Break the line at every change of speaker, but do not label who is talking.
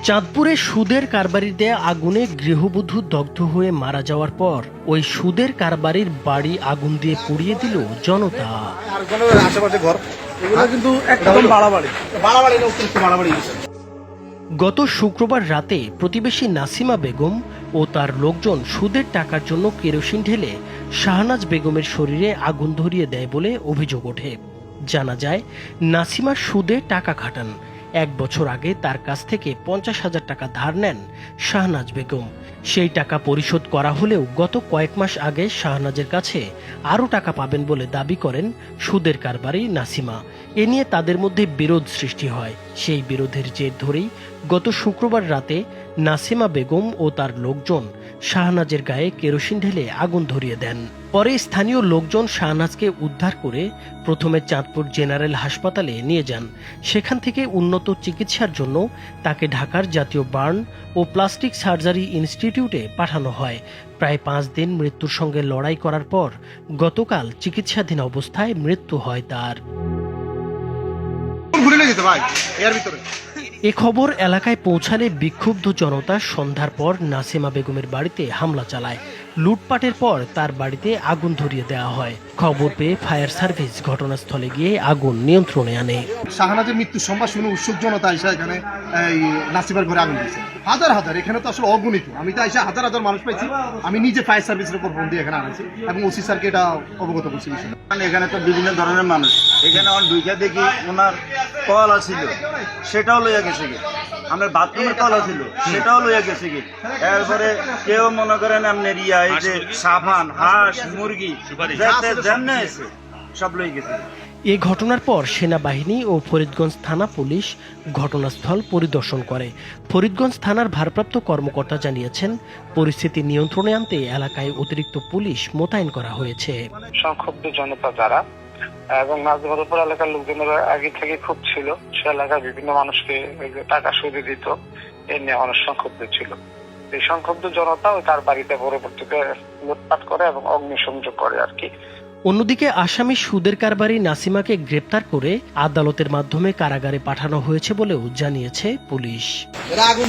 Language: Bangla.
চাঁদপুরে সুদের কারবারিতে আগুনে গৃহবধূ দগ্ধ হয়ে মারা যাওয়ার পর ওই সুদের কারবারির বাড়ি আগুন দিয়ে পুড়িয়ে দিল জনতা। গত শুক্রবার রাতে প্রতিবেশী নাসিমা বেগম ও তার লোকজন সুদের টাকার জন্য কেরোসিন ঢেলে শাহনাজ বেগমের শরীরে আগুন ধরিয়ে দেয় বলে অভিযোগ ওঠে। জানা যায়, নাসিমা সুদে টাকা খাটান। 1 বছর আগে তার কাছ থেকে 50,000 টাকা ধার নেন শাহনাজ বেগম। সেই টাকা পরিশোধ করা হলেও গত কয়েক মাস আগে শাহনাজের কাছে আরও টাকা পাবেন বলে দাবি করেন সুদের কারবারি নাসিমা। এ নিয়ে তাদের মধ্যে বিরোধ সৃষ্টি হয়। সেই বিরোধের জের ধরেই গত শুক্রবার রাতে নাসিমা বেগম ও তার লোকজন শাহনাজের গায়ে কেরোসিন ঢেলে আগুন ধরিয়ে দেন। পরে স্থানীয় লোকজন শাহনাজকে উদ্ধার করে প্রথমে চাঁদপুর জেনারেল হাসপাতালে নিয়ে যান। সেখান থেকে উন্নত চিকিৎসার জন্য তাকে ঢাকার জাতীয় বার্ন ও প্লাস্টিক সার্জারি ইনস্টিটিউটে পাঠানো হয়। প্রায় 5 দিন মৃত্যুর সঙ্গে লড়াই করার পর গতকাল চিকিৎসাধীন অবস্থায় মৃত্যু হয় তার। এ খবর এলাকায় পৌঁছালে বিক্ষুব্ধ জনতা সন্ধ্যার পর নাসিমা বেগমের বাড়িতে হামলা চালায়। লুটপাটের পর তার বাড়িতে আগুন ধরিয়ে দেওয়া হয়। খবর পেয়ে ফায়ার সার্ভিস ঘটনাস্থলে গিয়ে আগুন নিয়ন্ত্রণে আনে।
শাহনাজের মৃত্যুর সংবাদ শুনে উৎসুক জনতা এসে এখানে নাসিমার ঘরে আগুন দিয়েছে। হাজার হাজার, এখানে তো আসলে অগণিত। আমি তো এসে হাজার হাজার মানুষ পাইছি। আমি নিজে ফায়ার সার্ভিসের উপর ফোন দিয়ে এখানে আনছি এবং ওসি স্যারকে এটা অবগত করছি।
এখানে তো বিভিন্ন ধরনের মানুষ, এখানে দুইটা দেখি ওনার কল ছিল, সেটাও লইয়া গেছে কি, আমার বাথরুমের কলা ছিল, সেটাও লইয়া গেছে কি। এরপরে কেউ মনে করেন আপনার এই যে সাবান, হাঁস, মুরগি যেমনে আছে সব লই গেছে।
এ ঘটনার পর সেনাবাহিনী ও ফরিদগঞ্জ থানা পুলিশ ঘটনাস্থল পরিদর্শন করে। ফরিদগঞ্জ থানার ভারপ্রাপ্ত কর্মকর্তা জানিয়েছেন, পরিস্থিতি নিয়ন্ত্রণে আনতে এলাকায় অতিরিক্ত পুলিশ মোতায়েন করা হয়েছে।
সংক্ষুব্ধ জনতা যারা এবং নাজমুরপুর এলাকার লোকজনেরা আগে থেকে খুব ছিল, সে এলাকার বিভিন্ন মানুষকে টাকা সুদে দিত, এ নিয়ে অনেক সংক্ষুব্ধ ছিল। এই সংক্ষুব্ধ জনতা তার বাড়িতে পরবর্তীতে লুটপাট করে এবং অগ্নিসংযোগ করে আর কি।
অন্যদিকে আসামি সুদের কারবারি নাসিমাকে গ্রেপ্তার করে আদালতের মাধ্যমে কারাগারে পাঠানো হয়েছে বলেও জানিয়েছে পুলিশ।